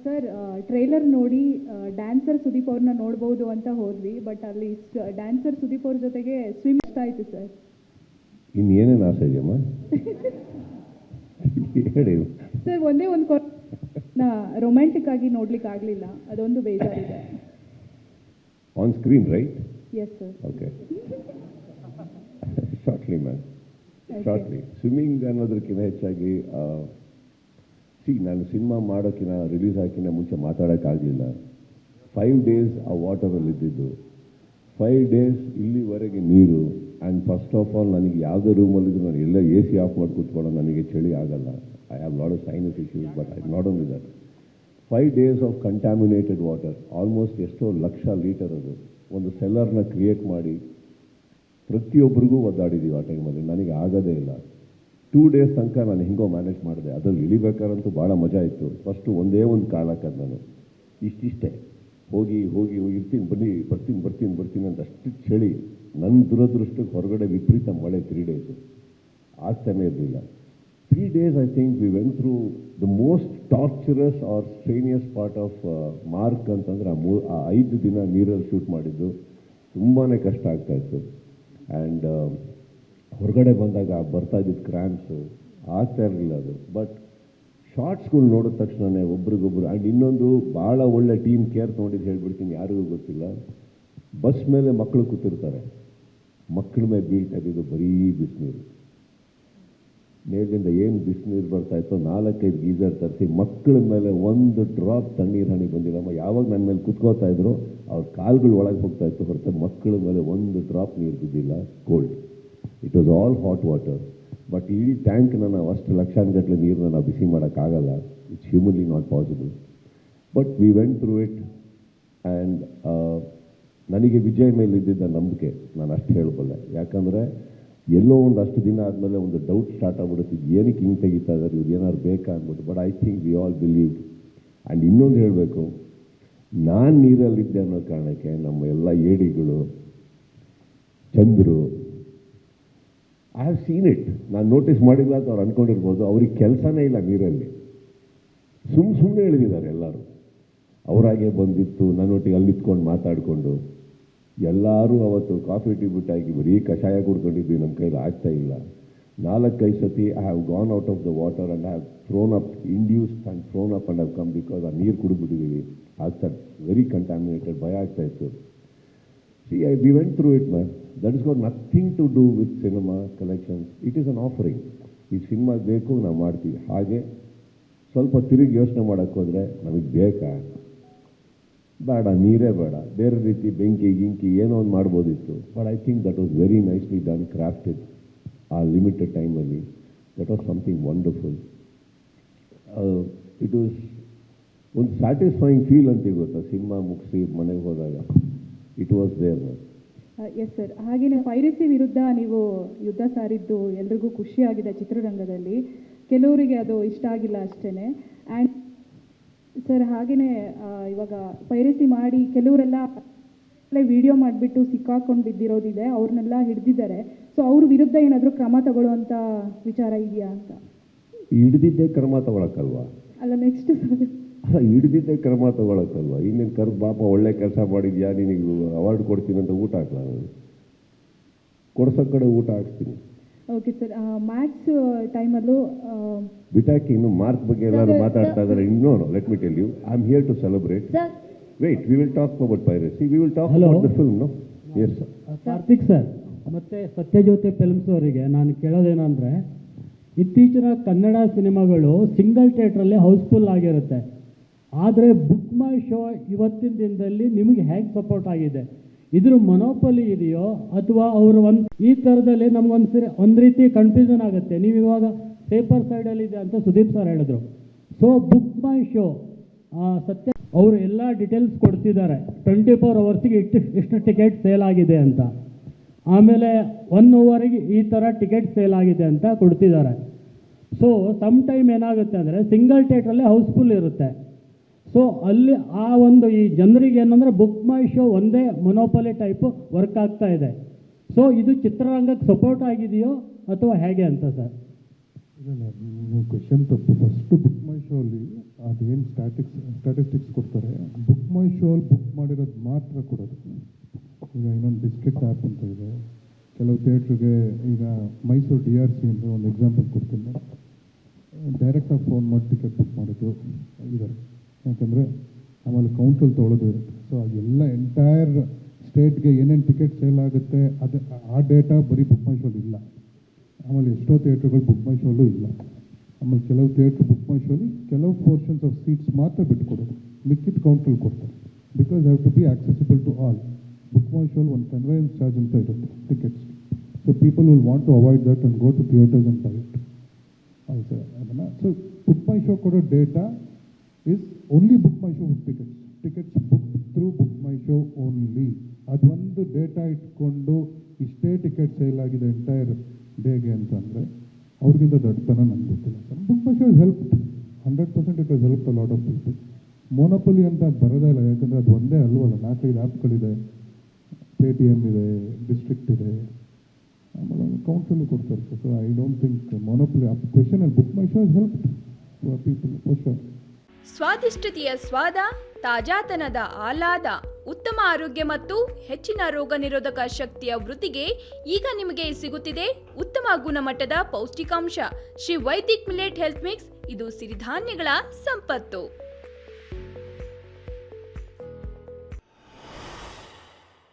Sir trailer ನೋಡಿ dancer Sudeep ಅವ್ರನ್ನ ನೋಡ್ಬೋದು ಅಂತ ಹೋದ್ವಿ, ಬಟ್ ಅಲ್ಲಿ ಡ್ಯಾನ್ಸರ್ ಸುದೀಪ್ ಅವ್ರ ಜೊತೆಗೆ ಸ್ವಿಮ್ ಇಷ್ಟ ಆಯಿತು ಸರ್. ಇನ್ನೇನೇನು ಆಸೆ ಇದೆಯಮ್ಮ ಹೇಳಿ ಸರ್. ಒಂದೇ ಒಂದು ರೊಮ್ಯಾಂಟಿಕ್ ಆಗಿ ನೋಡ್ಲಿಕ್ಕೆ ಆಗಲಿಲ್ಲ, ಅದೊಂದು ಬೇಜಾರಿದೆ. On screen right? Yes sir. Okay, shortly ma'am, shortly. Swimming ಅನ್ನೋದಕ್ಕಿಂತ ಹೆಚ್ಚಾಗಿ ನಾನು ಸಿನಿಮಾ ಮಾಡೋಕ್ಕಿಂತ ರಿಲೀಸ್ ಹಾಕಿನ ಮುಂಚೆ ಮಾತಾಡೋಕ್ಕಾಗಲಿಲ್ಲ. 5 days ಆ ವಾಟರಲ್ಲಿ ಇದ್ದಿದ್ದು, 5 days ಇಲ್ಲಿವರೆಗೆ ನೀರು. ಆ್ಯಂಡ್ ಫಸ್ಟ್ ಆಫ್ ಆಲ್ ನನಗೆ ಯಾವುದೇ ರೂಮಲ್ಲಿದ್ದು ನಾನು ಎಲ್ಲ AC ಆಫ್ ಮಾಡಿ ಕೂತ್ಕೊಳ್ಳೋ, ನನಗೆ ಚಳಿ ಆಗಲ್ಲ. I have lot of sinus issues, but I not only that. 5 days of contaminated water, almost ಎಷ್ಟೋ ಲಕ್ಷ ಲೀಟರ್ ಅದು. ಒಂದು ಸೆಲ್ಲರ್ನ ಕ್ರಿಯೇಟ್ ಮಾಡಿ ಪ್ರತಿಯೊಬ್ಬರಿಗೂ ಒದ್ದಾಡಿದ್ದೀವಿ ಆ ಟೈಮಲ್ಲಿ. ನನಗೆ ಆಗೋದೇ ಇಲ್ಲ. 2 days ತನಕ ನಾನು ಹೆಂಗೋ ಮ್ಯಾನೇಜ್ ಮಾಡಿದೆ. ಅದರಲ್ಲಿ ಇಳಿಬೇಕಾರಂತೂ ಭಾಳ ಮಜಾ ಇತ್ತು. ಫಸ್ಟು ಒಂದೇ ಒಂದು ಕಾಲಕ್ಕೆ ನಾನು ಇಷ್ಟೇ ಹೋಗಿ ಇರ್ತೀನಿ, ಬರ್ತೀನಿ ಅಂತ ಅಷ್ಟು ಚಳಿ. ನನ್ನ ದುರದೃಷ್ಟಕ್ಕೆ ಹೊರಗಡೆ ವಿಪರೀತ ಮಳೆ 3 days ಆಗ್ತಾನೆ ಇರಲಿಲ್ಲ. 3 days I think we went through the most torturous or strenuous part of mark ಅಂತಂದರೆ ಆ 5 ದಿನ ನೀರಲ್ಲಿ ಶೂಟ್ ಮಾಡಿದ್ದು ತುಂಬಾ ಕಷ್ಟ ಆಗ್ತಾಯಿತ್ತು. ಆ್ಯಂಡ್ ಹೊರಗಡೆ ಬಂದಾಗ ಬರ್ತಾ ಇದ್ದಿದ್ದು ಕ್ರ್ಯಾಂಪ್ಸು ಆಗ್ತಾ ಇರಲಿಲ್ಲ ಅದು. ಬಟ್ ಶಾರ್ಟ್ಸ್ಗಳು ನೋಡಿದ ತಕ್ಷಣವೇ ಒಬ್ರಿಗೊಬ್ರು. ಆ್ಯಂಡ್ ಇನ್ನೊಂದು ಭಾಳ ಒಳ್ಳೆ ಟೀಮ್ ಕೇರ್ ತೊಗೊಂಡಿದ್ದು ಹೇಳ್ಬಿಡ್ತೀನಿ, ಯಾರಿಗೂ ಗೊತ್ತಿಲ್ಲ. ಬಸ್ ಮೇಲೆ ಮಕ್ಕಳು ಕೂತಿರ್ತಾರೆ, ಮಕ್ಕಳ ಮೇಲೆ ಬೀಳ್ತಾ ಇದ್ದಿದ್ದು ಬರೀ ಬಿಸಿನೀರು. ಮೇಲಿಂದ ಏನು ಬಿಸಿನೀರು ಬರ್ತಾಯಿತ್ತು, 4-5 ಗೀಸರ್ ತರಿಸಿ ಮಕ್ಕಳ ಮೇಲೆ ಒಂದು ಡ್ರಾಪ್ ತಣ್ಣೀರು ಹನಿ ಬಂದಿಲ್ಲಮ್ಮ. ಯಾವಾಗ ನನ್ನ ಮೇಲೆ ಕುತ್ಕೋತಾ ಇದ್ರು ಅವ್ರ ಕಾಲುಗಳು ಒಳಗೆ ಹೋಗ್ತಾ ಇತ್ತು ಹೊರತು ಮಕ್ಕಳ ಮೇಲೆ ಒಂದು ಡ್ರಾಪ್ ನೀರು ಬಿದ್ದಿಲ್ಲ. Cold, it was all hot water. But ಇಡೀ ಟ್ಯಾಂಕ್ನ ನಾವು ಅಷ್ಟು ಲಕ್ಷಾನುಗಟ್ಟಲೆ ನೀರನ್ನ ನಾವು ಬಿಸಿ ಮಾಡೋಕ್ಕಾಗಲ್ಲ. It's humanly not possible. But we went through it. And ನನಗೆ ವಿಜಯ್ ಮೇಲೆ ಇದ್ದಿದ್ದ ನಂಬಿಕೆ ನಾನು ಅಷ್ಟು ಹೇಳಬಲ್ಲೆ. ಯಾಕಂದರೆ ಎಲ್ಲೋ ಒಂದು ಅಷ್ಟು ದಿನ ಆದಮೇಲೆ ಒಂದು ಡೌಟ್ ಸ್ಟಾರ್ಟ್ ಆಗ್ಬಿಡುತ್ತೆ, ಏನಕ್ಕೆ ಹಿಂಗೆ ತೆಗಿತಾ ಇದ್ದಾರೆ, ಇವ್ರು ಏನಾದ್ರು ಬೇಕಾ ಅಂದ್ಬಿಟ್ಟು. But I think we all believed. And ಇನ್ನೊಂದು ಹೇಳಬೇಕು, ನಾನು ನೀರಲ್ಲಿದ್ದೆ ಅನ್ನೋ ಕಾರಣಕ್ಕೆ ನಮ್ಮ ಎಲ್ಲ ಏಡಿಗಳು, Chandru, I have seen it. ನಾನು ನೋಟಿಸ್ ಮಾಡಿಲ್ಲ ಅಂತ ಅವ್ರು ಅಂದ್ಕೊಂಡಿರ್ಬೋದು. ಅವ್ರಿಗೆ ಕೆಲಸನೇ ಇಲ್ಲ ನೀರಲ್ಲಿ, ಸುಮ್ಮನೆ ಇಳಿದಿದ್ದಾರೆ ಎಲ್ಲರೂ. ಅವರಾಗೆ ಬಂದಿತ್ತು ನನ್ನೊಟ್ಟಿಗೆ ಅಲ್ಲಿ ನಿಂತ್ಕೊಂಡು ಮಾತಾಡಿಕೊಂಡು. ಎಲ್ಲರೂ ಅವತ್ತು ಕಾಫಿ ಟೀ ಬಿಟ್ಟಾಗಿ ಬರೀ ಕಷಾಯ ಕುಡ್ಕೊಂಡಿದ್ವಿ, ನಮ್ಮ ಕೈಲಿ ಆಗ್ತಾ ಇಲ್ಲ. 4-5 ಸತಿ I have gone out of the water and I have throne up, induced and throne up and have come, because ಆ ನೀರು ಕುಡಿದ್ಬಿಟ್ಟಿದ್ದೀವಿ. ಆಗ್ತಾ ವೆರಿ ಕಂಟ್ಯಾಮಿನೇಟೆಡ್, ಭಯ ಆಗ್ತಾಯಿತ್ತು. See, we went through it, man. That has got nothing to do with cinema collections. It is an offering. ಈ cinema ಬೇಕು, ನಾವು ಮಾಡ್ತೀವಿ. ಹಾಗೆ ಸ್ವಲ್ಪ ತಿರುಗಿ ಯೋಚನೆ ಮಾಡೋಕ್ಕೆ ಹೋದರೆ ನಮಗೆ ಬೇಕಾ, ಬೇಡ, ನೀರೇ ಬೇಡ, ಬೇರೆ ರೀತಿ ಬೆಂಕಿ ಗಿಂಕಿ ಏನೋ ಒಂದು ಮಾಡ್ಬೋದಿತ್ತು. But I think that was very nicely done, crafted. ಆ ಲಿಮಿಟೆಡ್ ಟೈಮಲ್ಲಿ that was something wonderful. It was ಒಂದು ಸ್ಯಾಟಿಸ್ಫೈಯಿಂಗ್ ಫೀಲ್ ಅಂತ ಗೊತ್ತಾ, ಸಿನಿಮಾ ಮುಗಿಸಿ ಮನೆಗೆ ಹೋದಾಗ. It was there. Yes sir. ಹಾಗೆಯೇ ಪೈರಸಿ ವಿರುದ್ಧ ನೀವು ಯುದ್ಧ ಸಾರಿದ್ದು ಎಲ್ರಿಗೂ ಖುಷಿಯಾಗಿದೆ ಚಿತ್ರರಂಗದಲ್ಲಿ. ಕೆಲವರಿಗೆ ಅದು ಇಷ್ಟ ಆಗಿಲ್ಲ ಅಷ್ಟೇ. ಆ್ಯಂಡ್ ಸರ್ ಹಾಗೆಯೇ ಇವಾಗ ಪೈರಸಿ ಮಾಡಿ ಕೆಲವರೆಲ್ಲ ವಿಡಿಯೋ ಮಾಡಿಬಿಟ್ಟು ಸಿಕ್ಕಾಕೊಂಡು ಬಿದ್ದಿರೋದಿದೆ, ಅವ್ರನ್ನೆಲ್ಲ ಹಿಡಿದಿದ್ದಾರೆ. ಸೊ ಅವ್ರ ವಿರುದ್ಧ ಏನಾದರೂ ಕ್ರಮ ತಗೊಳ್ಳುವಂಥ ವಿಚಾರ ಇದೆಯಾ ಅಂತ? ಹಿಡಿದಿದ್ದೇ ಕ್ರಮ ತಗೊಳಕ್ಕಲ್ವಾ? ಅಲ್ಲ, ನೆಕ್ಸ್ಟ್ ಹಿಡಿದಿದ್ದೇ ಕ್ರಮ ತಗೊಳಕ್ಕಲ್ವಾ? ಇನ್ನೇನು ಕರೆದು ಪಾಪ ಒಳ್ಳೆ ಕೆಲಸ ಮಾಡಿದ್ಯಾ, ನಿನಗೆ ಅವಾರ್ಡ್ ಕೊಡ್ತೀನಿ ಅಂತ ಊಟ ಹಾಕ್ಲಾ? ನಾನು ಕೊಡ್ಸೋ ಕಡೆ ಊಟ ಹಾಕ್ತೀನಿ. Okay sir. ಮ್ಯಾಥ್ಸ್ ಟೈಮಲ್ಲೂ ಬಿಟಾಕಿ ಇನ್ನು ಮಾರ್ಕ್ ಬಗ್ಗೆ ಎಲ್ಲರೂ ಮಾತಾಡ್ತಾ ಇದ್ದಾರೆ. ಇನ್ನೋ let me tell you, I am here to celebrate. Wait, we will talk about piracy, we will talk about the film. No, yes sir. Karthik sir ಮತ್ತು ಸತ್ಯಜ್ಯೋತಿ ಫಿಲ್ಮ್ಸ್ ಅವರಿಗೆ ನಾನು ಕೇಳೋದೇನೆಂದರೆ, ಇತ್ತೀಚಿನ ಕನ್ನಡ ಸಿನಿಮಾಗಳು ಸಿಂಗಲ್ ಥಿಯೇಟ್ರಲ್ಲಿ ಹೌಸ್ಫುಲ್ ಆಗಿರುತ್ತೆ. ಆದರೆ ಬುಕ್ ಮೈ ಶೋ ಇವತ್ತಿನ ದಿನದಲ್ಲಿ ನಿಮಗೆ ಹೇಗೆ ಸಪೋರ್ಟ್ ಆಗಿದೆ? ಇದ್ರ ಮೊನೋಪಲಿ ಇದೆಯೋ ಅಥವಾ ಅವರು ಈ ಥರದಲ್ಲಿ ಒಂದು ರೀತಿ ಕನ್ಫ್ಯೂಷನ್ ಆಗುತ್ತೆ. ನೀವು ಇವಾಗ ಪೇಪರ್ ಸೈಡಲ್ಲಿದೆ ಅಂತ ಸುದೀಪ್ ಸರ್ ಹೇಳಿದ್ರು. ಸೊ ಬುಕ್ ಮೈ ಶೋ ಸತ್ಯ ಅವರು ಎಲ್ಲ ಡೀಟೇಲ್ಸ್ ಕೊಡ್ತಿದ್ದಾರೆ, 24 hours ಇಷ್ಟು ಟಿಕೆಟ್ ಸೇಲ್ ಆಗಿದೆ ಅಂತ. ಆಮೇಲೆ 1 hourಗೆ ಈ ಥರ ಟಿಕೆಟ್ ಸೇಲ್ ಆಗಿದೆ ಅಂತ ಕೊಡ್ತಿದ್ದಾರೆ. ಸೊ ಸಮ್ ಟೈಮ್ ಏನಾಗುತ್ತೆ ಅಂದರೆ ಸಿಂಗಲ್ ಥಿಯೇಟ್ರಲ್ಲೇ ಹೌಸ್ಫುಲ್ ಇರುತ್ತೆ. ಸೊ ಅಲ್ಲಿ ಆ ಒಂದು ಈ ಜನರಿಗೆ ಏನಂದರೆ ಬುಕ್ ಮೈ ಶೋ ಒಂದೇ ಮೊನೋಪಲಿ ಟೈಪು ವರ್ಕ್ ಆಗ್ತಾ ಇದೆ. ಸೊ ಇದು ಚಿತ್ರರಂಗಕ್ಕೆ ಸಪೋರ್ಟ್ ಆಗಿದೆಯೋ ಅಥವಾ ಹೇಗೆ ಅಂತ ಸರ್? ಇಲ್ಲ ನೀವು ಕ್ವೆಶನ್ ತಪ್ಪು. ಫಸ್ಟು ಬುಕ್ ಮೈ ಶೋ ಅಲ್ಲಿ ಅದೇನು ಸ್ಟ್ಯಾಟಿಸ್ಟಿಕ್ಸ್ ಕೊಡ್ತಾರೆ, ಬುಕ್ ಮೈ ಶೋ ಅಲ್ಲಿ ಬುಕ್ ಮಾಡಿರೋದು ಮಾತ್ರ ಕೊಡೋದು. ಈಗ ಇನ್ನೊಂದು ಡಿಸ್ಟ್ರಿಕ್ಟ್ ಆ್ಯಪ್ ಅಂತ ಇದೆ, ಕೆಲವು ಥಿಯೇಟ್ರಿಗೆ, ಈಗ ಮೈಸೂರು DRC ಅಂದರೆ ಒಂದು ಎಕ್ಸಾಂಪಲ್ ಕೊಡ್ತೀನಿ ನಾನು, ಡೈರೆಕ್ಟಾಗಿ ಫೋನ್ ಮಾಡಿ ಟಿಕೆಟ್ ಬುಕ್ ಮಾಡೋದು ಇದ್ದಾರೆ. ಯಾಕಂದರೆ ಆಮೇಲೆ ಕೌಂಟ್ರಲ್ಲಿ ತೊಗೊಳೋದು ಇರುತ್ತೆ. ಸೊ ಎಲ್ಲ ಎಂಟೈರ್ ಸ್ಟೇಟ್ಗೆ ಏನೇನು ಟಿಕೆಟ್ ಸೇಲ್ ಆಗುತ್ತೆ ಅದು ಆ ಡೇಟಾ ಬರೀ ಬುಕ್ ಮೈ ಶೋಲಿ ಇಲ್ಲ. ಆಮೇಲೆ ಎಷ್ಟೋ ಥಿಯೇಟ್ರುಗಳು ಬುಕ್ ಮೈ ಶೋಲ್ಲೂ ಇಲ್ಲ. ಆಮೇಲೆ ಕೆಲವು ಥಿಯೇಟ್ರ್ ಬುಕ್ ಮೈ ಶೋಲಿ ಕೆಲವು ಪೋರ್ಷನ್ಸ್ ಆಫ್ ಸೀಟ್ಸ್ ಮಾತ್ರ ಬಿಟ್ಕೊಡೋದು, ಮಿಕ್ಕಿದ ಕೌಂಟ್ರಲ್ಲಿ ಕೊಡ್ತಾರೆ. Because have to be accessible to all. Book my ಶೋಲ್ ಒಂದು ಕನ್ವೆಯನ್ಸ್ ಚಾರ್ಜ್ ಅಂತ ಇರುತ್ತೆ tickets. So people will want to avoid that and go to theatres and buy it. ಹೌದು ಅದನ್ನು. ಸೊ ಬುಕ್ ಮೈ ಶೋ ಕೊಡೋ data is only book my show tickets book through book my show only. ಅದೊಂದು data ಇಟ್ಕೊಂಡು ಇಷ್ಟೇ ticket sale ಆಗಿದೆ entire ಡೇಗೆ ಅಂತಂದರೆ ಅವ್ರಿಗಿಂತ ದೊಡ್ಡತನ ನನಗೆ ಗೊತ್ತಿಲ್ಲ sir. Book my show is help 100%. It is help a lot of people. ಮೋನೋಪೊಲಿ ಅಂತ ಅದು ಬರೋದೇ ಇಲ್ಲ, ಯಾಕಂದರೆ ಅದು ಒಂದೇ ಅಲ್ವಲ್ಲ, 4-5 ಆ್ಯಪ್ಗಳಿದೆ, ಪೇಟಿಎಮ್ ಇದೆ, ಡಿಸ್ಟ್ರಿಕ್ಟ್ ಇದೆ, ಆಮೇಲೆ ಕೌಂಟ್ರಲ್ಲೂ ಕೊಡ್ತಾರೆ sir. So I don't think monopoly ಆ ಕ್ವೆಶನಲ್ಲಿ book my show is help for people for sure. ಸ್ವಾದಿಷ್ಟತೆಯ ಸ್ವಾದ, ತಾಜಾತನದ ಆಹ್ಲಾದ, ಉತ್ತಮ ಆರೋಗ್ಯ ಮತ್ತು ಹೆಚ್ಚಿನ ರೋಗ ನಿರೋಧಕ ಶಕ್ತಿಯ ವೃದ್ಧಿಗೆ ಈಗ ನಿಮಗೆ ಸಿಗುತ್ತಿದೆ ಉತ್ತಮ ಗುಣಮಟ್ಟದ ಪೌಷ್ಟಿಕಾಂಶ Shri Vaidik millet health mix. ಇದು ಸಿರಿಧಾನ್ಯಗಳ ಸಂಪತ್ತು.